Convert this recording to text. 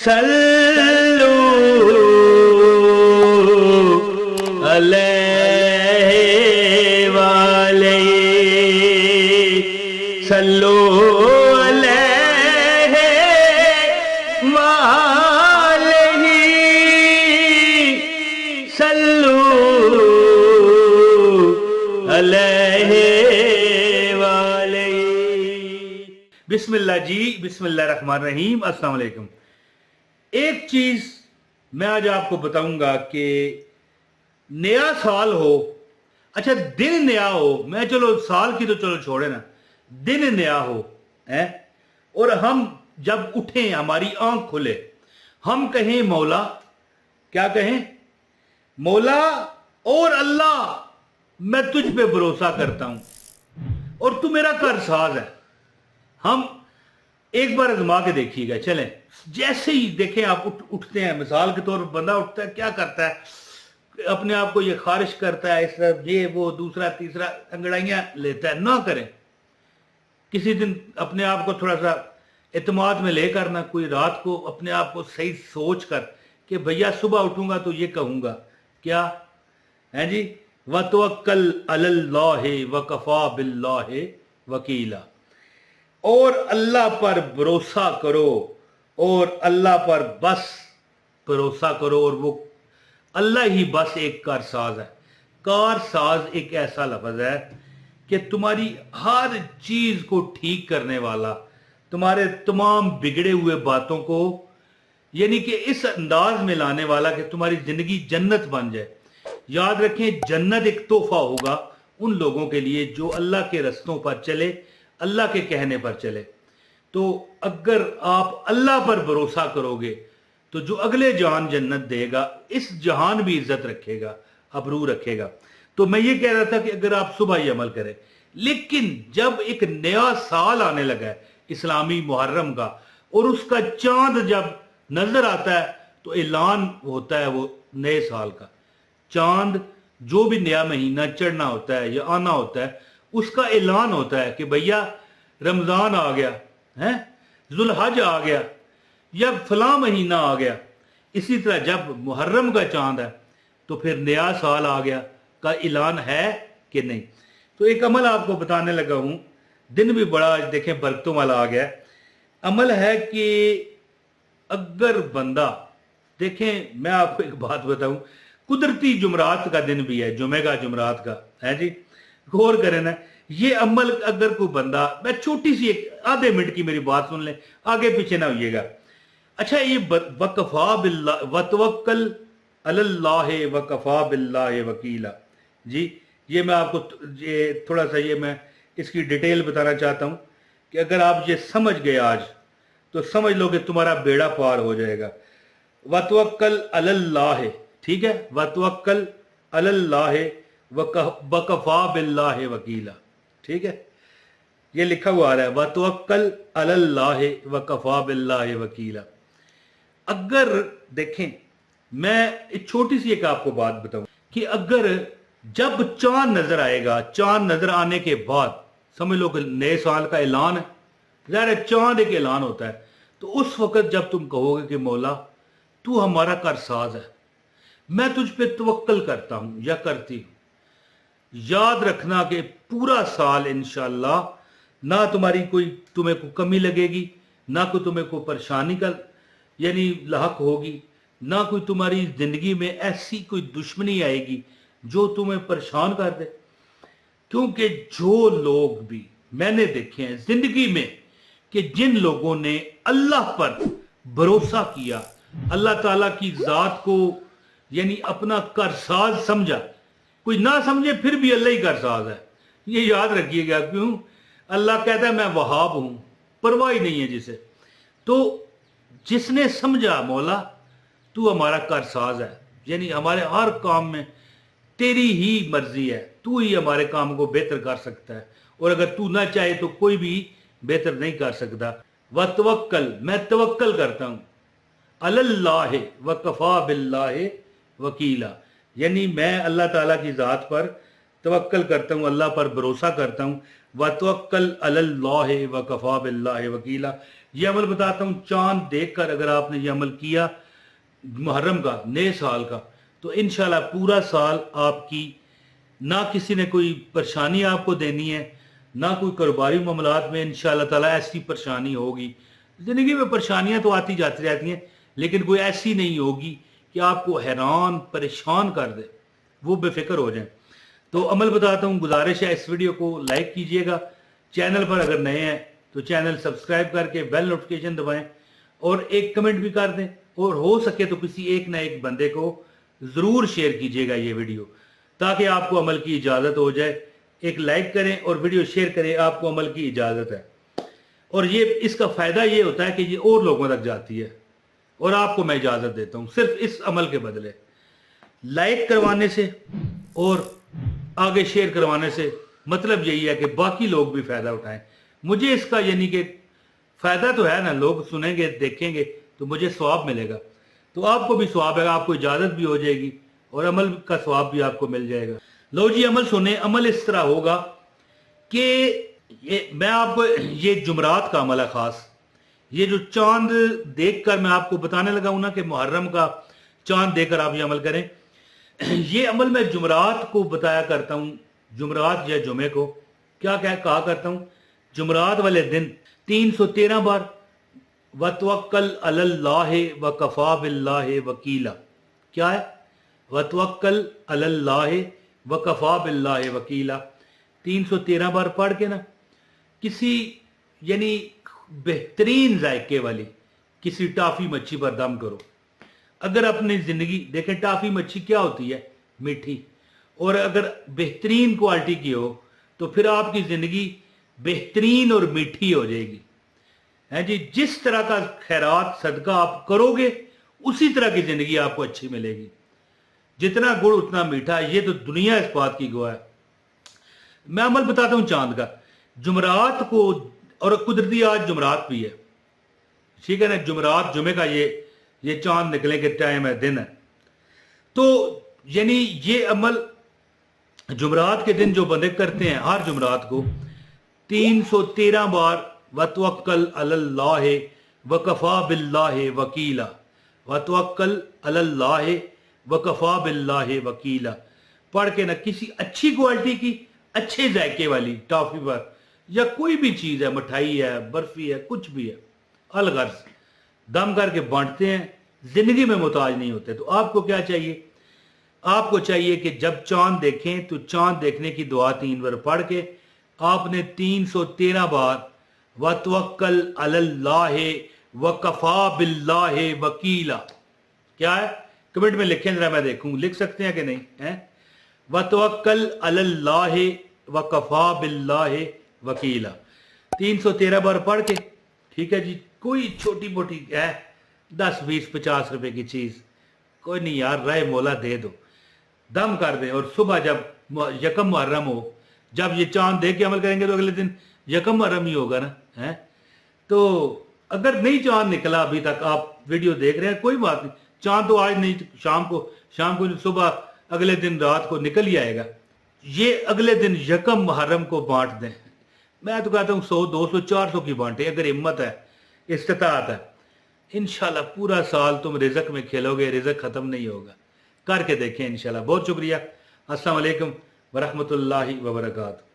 सल्लू अलैहि वाले सल्लू अलैहि वाले सल्लू अलैहि वाले। बिस्मिल्लाह जी, बिस्मिल्लाह रहमान रहीम। अस्सलाम वालेकुम। एक चीज मैं आज आपको बताऊंगा कि नया साल हो, अच्छा दिन नया हो, मैं चलो साल की तो चलो छोड़े ना, दिन नया हो है, और हम जब उठें, हमारी आंख खुले, हम कहें मौला, क्या कहें? मौला और अल्लाह, मैं तुझ पे भरोसा करता हूं और तू मेरा कारसाज है। हम एक बार आजमा के देखिएगा। चलें, जैसे ही देखें आप उठते हैं, मिसाल के तौर पर बंदा उठता है, क्या करता है? अपने आप को ये खारिश करता है, इस तरफ ये वो, दूसरा तीसरा अंगड़ाइयां लेता है। ना करें। किसी दिन अपने आप को थोड़ा सा एतमाद में लेकर ना, कोई रात को अपने आप को सही सोच कर कि भैया सुबह उठूंगा तो ये कहूंगा, क्या है जी? वतवक्कल अलल्लाह वकफा बिल्लाहि वकीला, और अल्लाह पर भरोसा करो, और अल्लाह पर बस भरोसा करो, और वो अल्लाह ही बस एक कारसाज है। कारसाज एक ऐसा लफ्ज है कि तुम्हारी हर चीज को ठीक करने वाला, तुम्हारे तमाम बिगड़े हुए बातों को यानी कि इस अंदाज में लाने वाला कि तुम्हारी जिंदगी जन्नत बन जाए। याद रखें, जन्नत एक तोहफा होगा उन लोगों के लिए जो अल्लाह के रस्तों पर चले, अल्लाह के कहने पर चले। तो अगर आप अल्लाह पर भरोसा करोगे तो जो अगले जहान जन्नत देगा, इस जहान भी इज्जत रखेगा, अबरू रखेगा। तो मैं ये कह रहा था कि अगर आप सुबह ही अमल करें, लेकिन जब एक नया साल आने लगा है इस्लामी मुहर्रम का, और उसका चांद जब नजर आता है तो ऐलान होता है वो नए साल का। चांद, जो भी नया महीना चढ़ना होता है या आना होता है, उसका ऐलान होता है कि भैया रमजान आ गया है, जुल्हज आ गया, या फलां महीना आ गया। इसी तरह जब मुहर्रम का चांद है तो फिर नया साल आ गया का ऐलान है कि नहीं। तो एक अमल आपको बताने लगा हूं, दिन भी बड़ा देखें बरकतों वाला आ गया। अमल है कि अगर बंदा, देखें मैं आपको एक बात बताऊं, कुदरती जुमरात का दिन भी है, जुमे का जुमरात का है जी, गौर करें ना। ये अमल अगर कोई बंदा, मैं छोटी सी एक आधे मिनट की मेरी बात सुन ले, आगे पीछे ना होइएगा। अच्छा, ये वकफा बिल्लाह वतवक्कल अलल्लाह वकफा बिल्लाह वकीला जी, ये मैं आपको ये थोड़ा सा ये मैं इसकी डिटेल बताना चाहता हूँ कि अगर आप ये समझ गए आज तो समझ लो कि तुम्हारा बेड़ा पार हो जाएगा। वतवक्कल अलल्लाह, ठीक है, वतवक्कल अलल्लाह वकफा बिल्लाह वकीला, ठीक है, ये लिखा हुआ आ रहा है, वतवक्कल अलल्लाह वकफा बिल्लाह वकीला। अगर देखें, मैं एक छोटी सी एक आपको बात बताऊं कि अगर जब चांद नजर आएगा, चांद नजर आने के बाद समझ लो कि नए साल का ऐलान है, ज़ाहिर चांद एक ऐलान होता है। तो उस वक्त जब तुम कहोगे कि मौला तू हमारा कारसाज है, मैं तुझ पे तवक्कल करता हूं या करती हूं, याद रखना कि पूरा साल इंशाअल्लाह ना तुम्हारी कोई तुम्हें को कमी लगेगी, ना कोई तुम्हें को परेशानी का यानी लाहक होगी, ना कोई तुम्हारी जिंदगी में ऐसी कोई दुश्मनी आएगी जो तुम्हें परेशान कर दे। क्योंकि जो लोग भी मैंने देखे हैं जिंदगी में कि जिन लोगों ने अल्लाह पर भरोसा किया, अल्लाह ताला की जात को यानी अपना कारसाज समझा, कोई ना समझे फिर भी अल्लाह ही कारसाज है, ये याद रखिएगा। क्यों? अल्लाह कहता है मैं वहाब हूं, परवाह ही नहीं है जिसे। तो जिसने समझा मौला तू हमारा कारसाज है, यानी हमारे हर काम में तेरी ही मर्जी है, तू ही हमारे काम को बेहतर कर सकता है, और अगर तू ना चाहे तो कोई भी बेहतर नहीं कर सकता। वतवक्कल, मैं तवक्कल करता हूं, अलल्लाह वकफा बिल्लाह वकीला, यानी मैं अल्लाह ताला की ज़ात पर तवक्कल करता हूँ, अल्लाह पर भरोसा करता हूँ। वतवक्कल अलल्लाह वकफा बिल्लाह वकीला, ये अमल बताता हूँ, चांद देखकर अगर आपने ये अमल किया मुहर्रम का, नए साल का, तो इंशाल्लाह पूरा साल आपकी ना किसी ने कोई परेशानी आपको देनी है, ना कोई कारोबारी मामलात में इंशाल्लाह ताला ऐसी परेशानी होगी। ज़िंदगी में परेशानियां तो आती जाती रहती हैं, लेकिन कोई ऐसी नहीं होगी कि आपको हैरान परेशान कर दे, वो बेफिक्र हो जाए। तो अमल बताता हूँ, गुजारिश है इस वीडियो को लाइक कीजिएगा, चैनल पर अगर नए हैं तो चैनल सब्सक्राइब करके बेल नोटिफिकेशन दबाएं और एक कमेंट भी कर दें, और हो सके तो किसी एक ना एक बंदे को ज़रूर शेयर कीजिएगा ये वीडियो, ताकि आपको अमल की इजाज़त हो जाए। एक लाइक करें और वीडियो शेयर करें, आपको अमल की इजाज़त है। और ये इसका फ़ायदा ये होता है कि ये और लोगों तक जाती है, और आपको मैं इजाज़त देता हूँ सिर्फ इस अमल के बदले, लाइक करवाने से और आगे शेयर करवाने से। मतलब यही है कि बाकी लोग भी फ़ायदा उठाएं। मुझे इसका यानी कि फ़ायदा तो है ना, लोग सुनेंगे देखेंगे तो मुझे सवाब मिलेगा, तो आपको भी सवाब है, आपको इजाज़त भी हो जाएगी और अमल का सवाब भी आपको मिल जाएगा। लो जी, अमल सुने। अमल इस तरह होगा कि मैं आपको ये जुमरात का अमल है खास, ये जो चांद देखकर मैं आपको बताने लगा हूं ना कि मुहर्रम का चांद देखकर आप ये अमल करें, ये अमल मैं जुमरात को बताया करता हूं। जुमरात या जुमे को क्या क्या कहा करता हूं, जुमरात वाले दिन 313 बार वतवक्कल अलल्लाह व कफा बिल्लाहि वकीला। क्या है? वतवक्कल अलल्लाह व कफा बिल्लाहि वकीला। 313 बार पढ़ के ना किसी यानी बेहतरीन जायके वाली किसी टाफी मच्छी पर दम करो। अगर अपनी जिंदगी देखें, टाफी मच्छी क्या होती है? मीठी। और अगर बेहतरीन क्वालिटी की हो तो फिर आपकी जिंदगी बेहतरीन और मीठी हो जाएगी, है जी। जिस तरह का खैरात सदका आप करोगे उसी तरह की जिंदगी आपको अच्छी मिलेगी। जितना गुड़ उतना मीठा, ये तो दुनिया इस बात की गवाह है। मैं अमल बताता हूं चांद का, जुमरात को, और कुदरती आज जुमरात भी है, ठीक है ना। जुमरात जुमे का ये चांद निकले के टाइम है, दिन है। तो यानी ये अमल जुमरात के दिन जो बंदे करते हैं, हर जुमरात को 313 बार वतवक्कल अलल्लाह व कफा बिल्लाहि वकीला, वतवक्कल अलल्लाह व कफा बिल्लाहि वकीला पढ़ के ना किसी अच्छी क्वालिटी की, अच्छे जायके वाली टॉफी पर, या कोई भी चीज़ है, मिठाई है, बर्फी है, कुछ भी है, अलगर्ज दम करके बांटते हैं। जिंदगी में मुताज नहीं होते। तो आपको क्या चाहिए? आपको चाहिए कि जब चांद देखें तो चांद देखने की दुआ 3 बार पढ़ के आपने 313 बार वतवक्कल अलल्लाह व कफा बिल्लाहि वकीला। क्या है? कमेंट में लिखें जरा, मैं देखूं लिख सकते हैं कि नहीं है। वतवक्कल अलल्लाह व कफा बिल्लाहि वकीला 313 बार पढ़ के, ठीक है जी। कोई छोटी मोटी है, 10 20 50 रुपए की चीज, कोई नहीं यार, राय मौला दे दो, दम कर दें। और सुबह जब यकम मुहर्रम हो, जब ये चांद देख के अमल करेंगे तो अगले दिन यकम मुहर्रम ही होगा ना, है। तो अगर नहीं चांद निकला अभी तक, आप वीडियो देख रहे हैं, कोई बात नहीं, चांद तो आज नहीं, शाम को सुबह अगले दिन रात को निकल ही आएगा। ये अगले दिन यकम मुहर्रम को बांट दें। मैं तो कहता हूँ 100 200 400 की बांटे, अगर हिम्मत है, इस्तिताअत है। इंशाल्लाह पूरा साल तुम रिज़्क में खेलोगे, रिज़्क खत्म नहीं होगा। करके देखें इंशाल्लाह। बहुत शुक्रिया। अस्सलाम वालेकुम व रहमतुल्लाहि व बरकातहू।